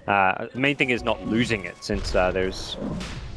The main thing is not losing it, since there's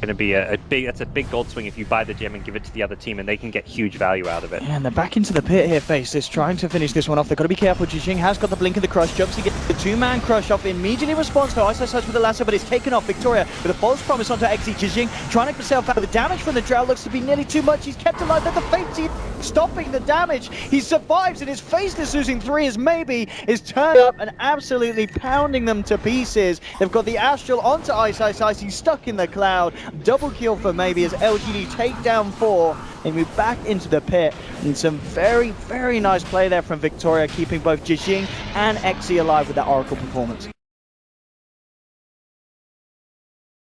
going to be a big gold swing if you buy the gem and give it to the other team, and they can get huge value out of it. And they're back into the pit here, Faceless, trying to finish this one off. They've got to be careful. Jijing has got the blink of the crush. Jumps to get the two-man crush off. Immediately responds to Ice with the lasso, but it's taken off. Victoria with a false promise onto XE. Jijing trying to get himself out. The damage from the drought looks to be nearly too much. He's kept alive. Then the Fate stopping the damage. He survives, and his Faceless losing 3 as Maybe is turned up and absolutely pounding them to pieces. They've got the Astral onto Ice. He's stuck in the cloud. Double kill for Maybe as LGD take down 4. They move back into the pit, and some very, very nice play there from Victoria, keeping both Jijing and XE alive with that Oracle performance.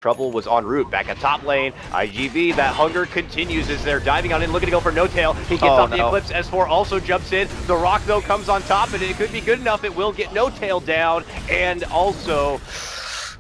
Trouble was en route back at top lane. IGV, that hunger continues as they're diving on in, looking to go for No Tail. He gets off the Eclipse. S4 also jumps in. The Rock, though, comes on top, and it could be good enough. It will get No Tail down, and also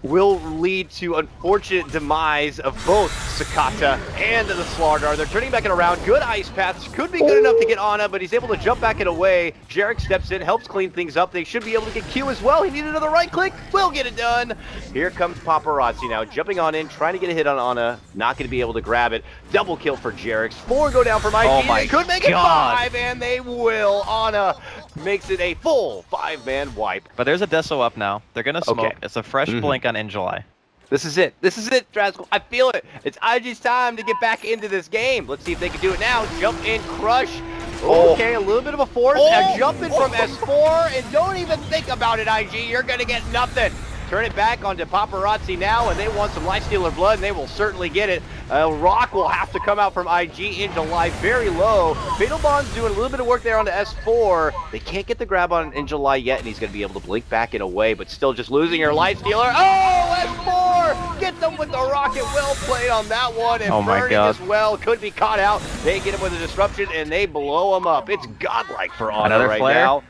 will lead to unfortunate demise of both Sakata and the Slardar. They're turning back it around. Good ice paths. Could be good enough to get Ana, but he's able to jump back and away. Jarek steps in, helps clean things up. They should be able to get Q as well. He needed another right click. Will get it done. Here comes Paparazzi now, jumping on in, trying to get a hit on Ana. Not going to be able to grab it. Double kill for Jarek. 4 go down for Mikey. Oh my They could make it 5, and they will. Ana makes it a full 5-man wipe. But there's a Deso up now. They're gonna smoke. Okay. It's a fresh blink on In July. This is it. This is it, Drascal. I feel it. It's IG's time to get back into this game. Let's see if they can do it now. Jump in, crush. Okay, a little bit of a force. Now jump in from S4, and don't even think about it, IG. You're going to get nothing. Turn it back onto Paparazzi now, and they want some Lifestealer blood, and they will certainly get it. Rock will have to come out from IG in July very low. Fatal Bond's doing a little bit of work there onto S4. They can't get the grab on in July yet, and he's going to be able to blink back and away, but still just losing your Lifestealer. Oh, S4! Get them with the rocket. Well played on that one, and Burning as well. Could be caught out. They get him with a disruption, and they blow him up. It's godlike for Ana right now.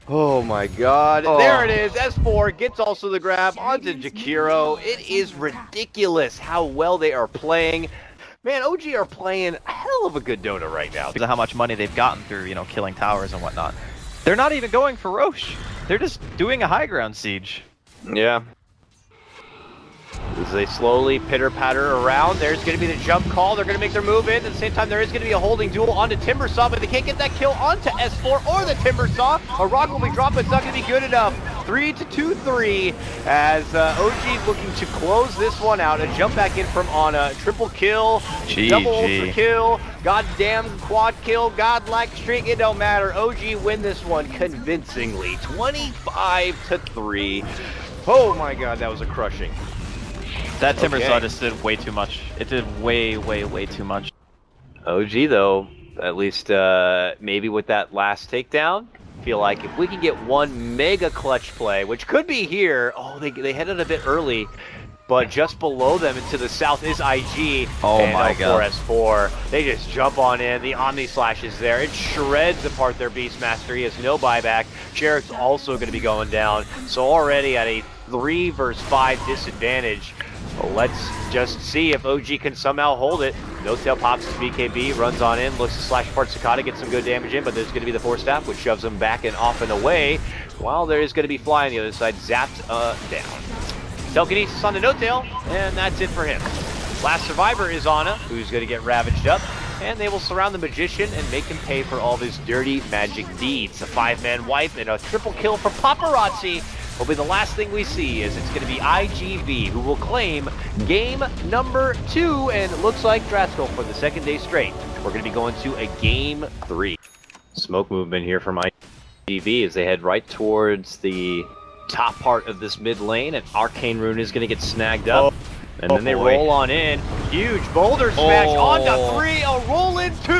Oh my god. There it is. S4 gets also the grab onto Jakiro. It is ridiculous how well they are playing. Man, OG are playing a hell of a good Dota right now. Because of how much money they've gotten through, you know, killing towers and whatnot. They're not even going for Roche. They're just doing a high ground siege. Yeah. As they slowly pitter-patter around, there's going to be the jump call. They're going to make their move in. At the same time, there is going to be a holding duel onto Timbersaw, but they can't get that kill onto S4 or the Timbersaw. A rock will be dropped, but it's not going to be good enough. 3-2-3 as OG looking to close this one out. A jump back in from Ana. Triple kill, double ultra kill, goddamn quad kill, godlike streak. It don't matter. OG win this one convincingly. 25-3. Oh my god, that was a crushing. That Timbersaw just did way too much. It did way, way, way too much. OG though, at least maybe with that last takedown, feel like if we can get one mega clutch play, which could be here. Oh, they headed a bit early, but just below them and to the south is IG. Oh my god. S4. They just jump on in. The Omni Slash is there. It shreds apart their Beastmaster. He has no buyback. Jarek's also going to be going down. So already at a 3 versus 5 disadvantage. Let's just see if OG can somehow hold it. No Tail pops his BKB, runs on in, looks to slash apart Sakata, gets some good damage in, but there's going to be the Force Staff, which shoves him back and off and away, while there is going to be Fly on the other side, zapped down. Telekinesis on the No Tail, and that's it for him. Last survivor is Ana, who's going to get ravaged up, and they will surround the Magician and make him pay for all of his dirty magic deeds. A 5-man wipe and a triple kill for Paparazzi will be the last thing we see, as it's going to be IGV who will claim game number 2, and it looks like Drascal for the second day straight. We're going to be going to a game 3. Smoke movement here from IGV as they head right towards the top part of this mid lane, and Arcane Rune is going to get snagged up. And then they roll on in. Huge boulder smash onto 3, a roll in 2,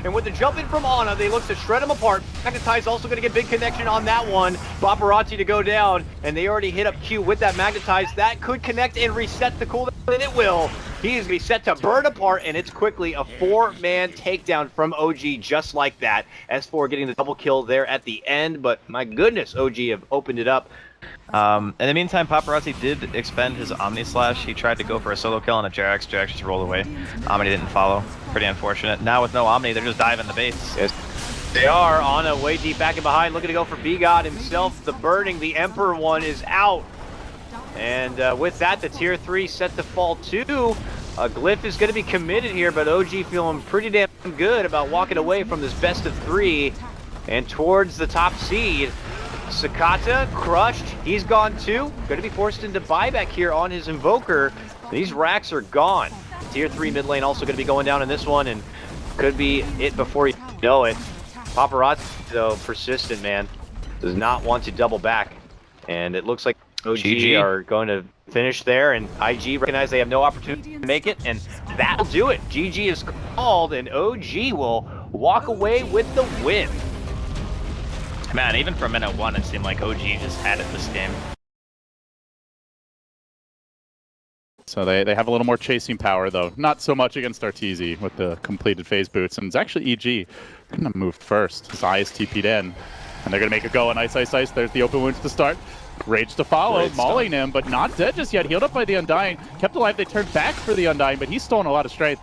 and with the jump in from Ana, they look to shred him apart. Magnetize also going to get big connection on that one. Paparazzi to go down, and they already hit up Q with that Magnetize. That could connect and reset the cooldown, and it will. He is going to be set to burn apart, and it's quickly a 4-man takedown from OG just like that. S4 getting the double kill there at the end, but my goodness, OG have opened it up. In the meantime, Paparazzi did expend his Omni Slash. He tried to go for a solo kill on a Jarex. Jarex just rolled away. Omni didn't follow. Pretty unfortunate. Now with no Omni, they're just diving the base. Yes. They are on a way deep back and behind, looking to go for B-God himself. The Burning, the Emperor one is out. And with that, the tier 3 set to fall 2. Glyph is going to be committed here, but OG feeling pretty damn good about walking away from this best of 3 and towards the top seed. Sakata crushed, he's gone too. Going to be forced into buyback here on his Invoker. These racks are gone. Tier 3 mid lane also going to be going down in this one, and could be it before you know it. Paparazzi, though, persistent, man. Does not want to double back. And it looks like OG GG. are going to finish there, and IG recognize they have no opportunity to make it, and that'll do it. GG is called, and OG will walk away with the win. Man, even for minute 1, it seemed like OG just had it this game. So they have a little more chasing power, though. Not so much against Arteezy with the completed phase boots. And it's actually EG going to move first. Zai is TP'd in. And they're going to make a go on Ice Ice Ice. There's the open wounds to start. Rage to follow, Great mauling him, but not dead just yet. Healed up by the Undying. Kept alive, they turned back for the Undying, but he's stolen a lot of strength.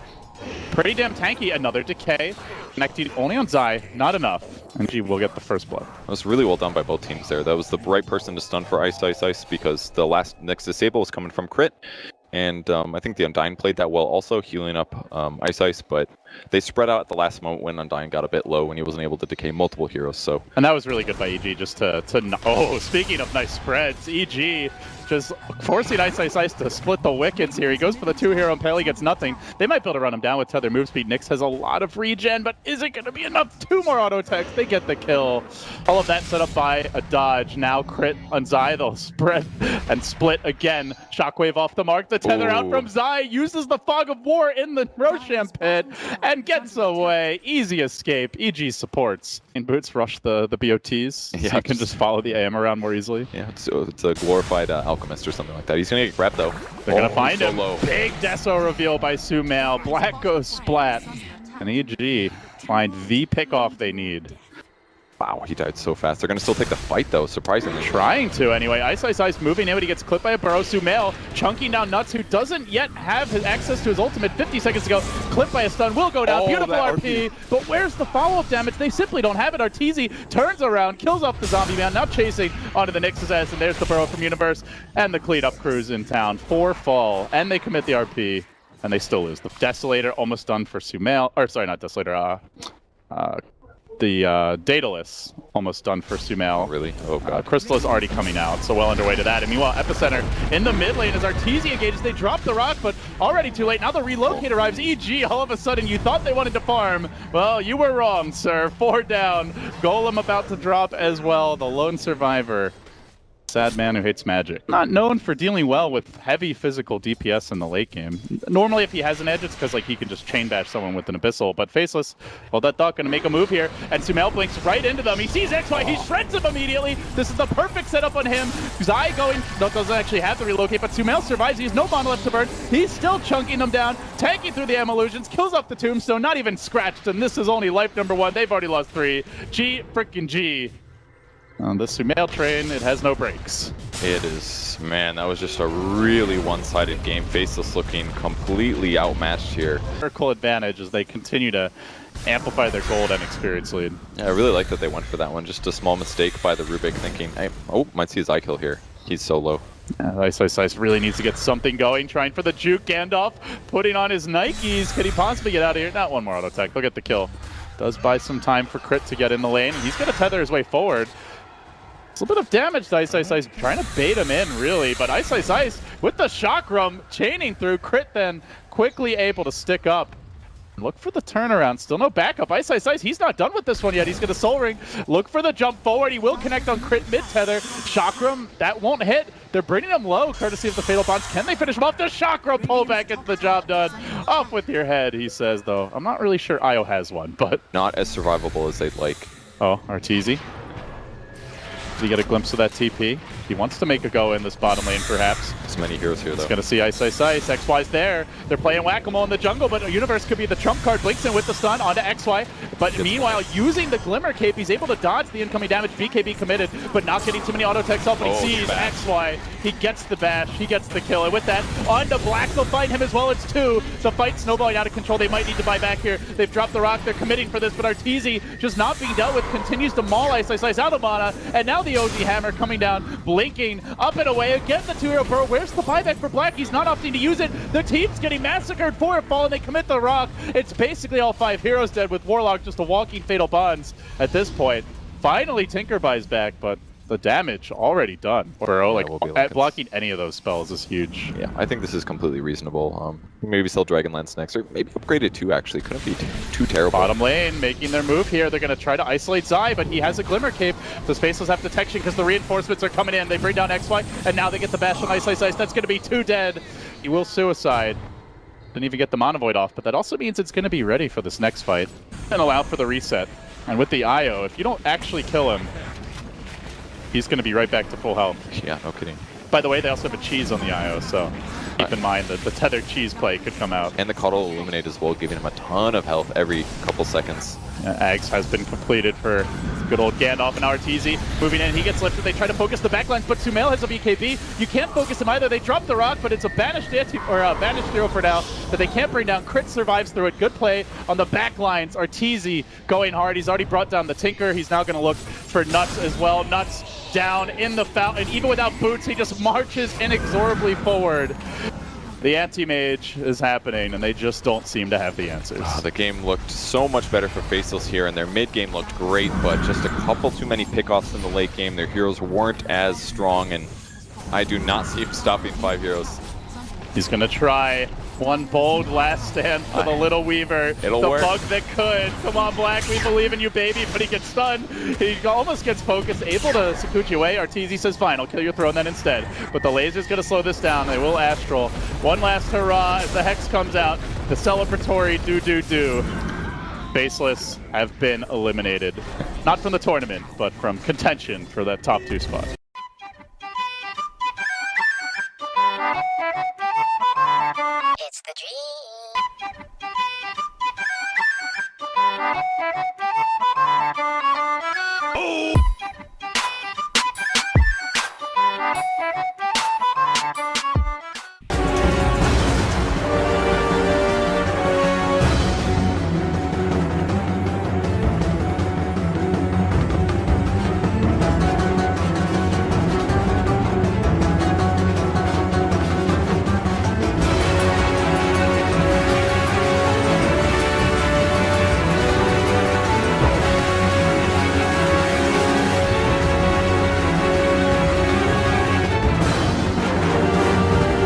Pretty damn tanky. Another decay. Connecting only on Zai. Not enough. And G will get the first blood. That was really well done by both teams there. That was the right person to stun for Ice Ice Ice because the last next disable was coming from Crit. And I think the Undying played that well also, healing up Ice Ice, but they spread out at the last moment when Undying got a bit low when he wasn't able to decay multiple heroes, so... And that was really good by EG just to oh, speaking of nice spreads, EG just forcing Ice Ice Ice to split the wickets here. He goes for the 2-hero and he gets nothing. They might be able to run him down with Tether move speed. Nyx has a lot of regen, but is it going to be enough? 2 more auto attacks. They get the kill. All of that set up by a dodge. Now Crit on Zai. They'll spread and split again. Shockwave off the mark. The Tether out from Zai. Uses the Fog of War in the Roshan pit and gets away. Easy escape. EG supports. In Boots rush the BOTs, so Yeah, you can just follow the AM around more easily. Yeah, it's a glorified Alchemist or something like that. He's gonna get grabbed though. They're gonna find so him. low. Big Deso reveal by Sumail. Black goes splat. And EG find the pickoff they need. Wow, he died so fast. They're gonna still take the fight though, surprisingly. Trying to anyway. Ice Ice Ice moving in, but he gets clipped by a burrow. Sumail chunking down Nuts, who doesn't yet have his access to his ultimate. 50 seconds to go. Clipped by a stun. Will go down. Oh, Beautiful that RP. But where's the follow-up damage? They simply don't have it. Arteezy turns around, kills off the zombie man, now chasing onto the Nyx's ass, and there's the burrow from Universe. And the clean-up crews in town. 4 fall, and they commit the RP, and they still lose. The Desolator almost done for Sumail. Or sorry, not Desolator. The Daedalus almost done for Sumail. Oh, really? Oh, God. Crystal is already coming out, so well underway to that. And meanwhile, Epicenter in the mid lane as Arteezy engages. They drop the rock, but already too late. Now the relocate arrives. EG, all of a sudden, you thought they wanted to farm. Well, you were wrong, sir. 4 down. Golem about to drop as well. The lone survivor. Sad man who hates magic. Not known for dealing well with heavy physical DPS in the late game. Normally, if he has an edge, it's because like he can just chain bash someone with an Abyssal. But Faceless, well, that Duck gonna make a move here, and Sumail blinks right into them. He sees XY, he shreds him immediately. This is the perfect setup on him. Zai going, doesn't actually have the relocate, but Sumail survives. He has no mana left to burn. He's still chunking them down, tanking through the Ammo Illusions, kills off the Tombstone, not even scratched, and this is only life number 1. They've already lost 3. G freaking G. On the Sumail train, it has no brakes. It is, man, that was just a really one-sided game. Faceless looking completely outmatched here. Miracle advantage as they continue to amplify their gold and experience lead. Yeah, I really like that they went for that one. Just a small mistake by the Rubik thinking, hey, oh, might see his eye kill here. He's so low. Ice Ice Ice really needs to get something going, trying for the juke. Gandalf putting on his Nikes. Can he possibly get out of here? Not one more auto attack. Look at the kill. Does buy some time for Crit to get in the lane. He's going to tether his way forward. It's a little bit of damage to Ice Ice Ice, trying to bait him in, really. But Ice Ice Ice, with the Chakram, chaining through. Crit then quickly able to stick up. Look for the turnaround. Still no backup. Ice Ice Ice, he's not done with this one yet. He's going to Soul Ring. Look for the jump forward. He will connect on Crit mid-tether. Chakram, that won't hit. They're bringing him low, courtesy of the Fatal Bonds. Can they finish him off? The Chakra pullback gets the job done. Off with your head, he says, though. I'm not really sure Io has one, but... Not as survivable as they'd like. Oh, Arteezy. Did he get a glimpse of that TP? He wants to make a go in this bottom lane, perhaps. There's many heroes here, though. He's going to see Ice Ice Ice. XY's there. They're playing Whack-A-Mole in the jungle, but Universe could be the trump card. Blinks in with the stun onto XY. But meanwhile, using the Glimmer Cape, he's able to dodge the incoming damage. BKB committed, but not getting too many auto attacks off. But he sees XY. He gets the bash. He gets the kill. And with that, onto Black. They'll find him as well. It's 2. The fight's snowballing out of control. They might need to buy back here. They've dropped the rock. They're committing for this, but Arteezy, just not being dealt with, continues to maul Ice Ice Ice out of mana. And now the OG Hammer coming down. blinking up and away. Again, the 2-hero burrow. Where's the buyback for Black? He's not opting to use it. The team's getting massacred. 4 fall, and they commit the rock. It's basically all 5 heroes dead, with Warlock just a walking Fatal Bonds at this point. Finally, Tinker buys back, but the damage already done. Burrow, like, we'll be like blocking any of those spells is huge. Yeah, I think this is completely reasonable. Maybe sell Dragonlance next, or maybe upgrade it too, actually. Couldn't be too terrible. Bottom lane making their move here. They're going to try to isolate Zai, but he has a Glimmer Cape. The Spaceless have detection because the reinforcements are coming in. They bring down XY, and now they get the Bash on Ice. That's going to be 2 dead. He will Suicide. Didn't even get the Mana Void off, but that also means it's going to be ready for this next fight. And allow for the reset. And with the IO, if you don't actually kill him, he's going to be right back to full health. Yeah, no kidding. By the way, they also have a cheese on the IO, so keep in mind that the tethered cheese play could come out. And the Caudal Illuminate as well, giving him a ton of health every couple seconds. Ags has been completed for good old Gandalf and Arteezy. Moving in, he gets lifted. They try to focus the backlines, but Sumail has a BKB. You can't focus him either. They drop the rock, but it's a banished banished hero for now that they can't bring down. Crit survives through it. Good play on the backlines. Arteezy going hard. He's already brought down the Tinker. He's now going to look for Nuts as well. Nuts down in the fountain. Even without boots, he just marches inexorably forward. The anti-mage is happening, and they just don't seem to have the answers. The game looked so much better for Faceless here, and their mid game looked great, but just a couple too many pickoffs in the late game. Their heroes weren't as strong, and I do not see him stopping 5 heroes. He's going to try one bold last stand for the Little Weaver. It'll the work. bug that could. Come on, Black, we believe in you, baby. But he gets stunned. He almost gets focused, able to Sakuchi away. Arteezy says, fine, I'll kill your throne then instead. But the laser's going to slow this down. They will Astral. One last hurrah as the Hex comes out. The celebratory do. Faceless have been eliminated. Not from the tournament, but from contention for that top 2 spot. It's the dream.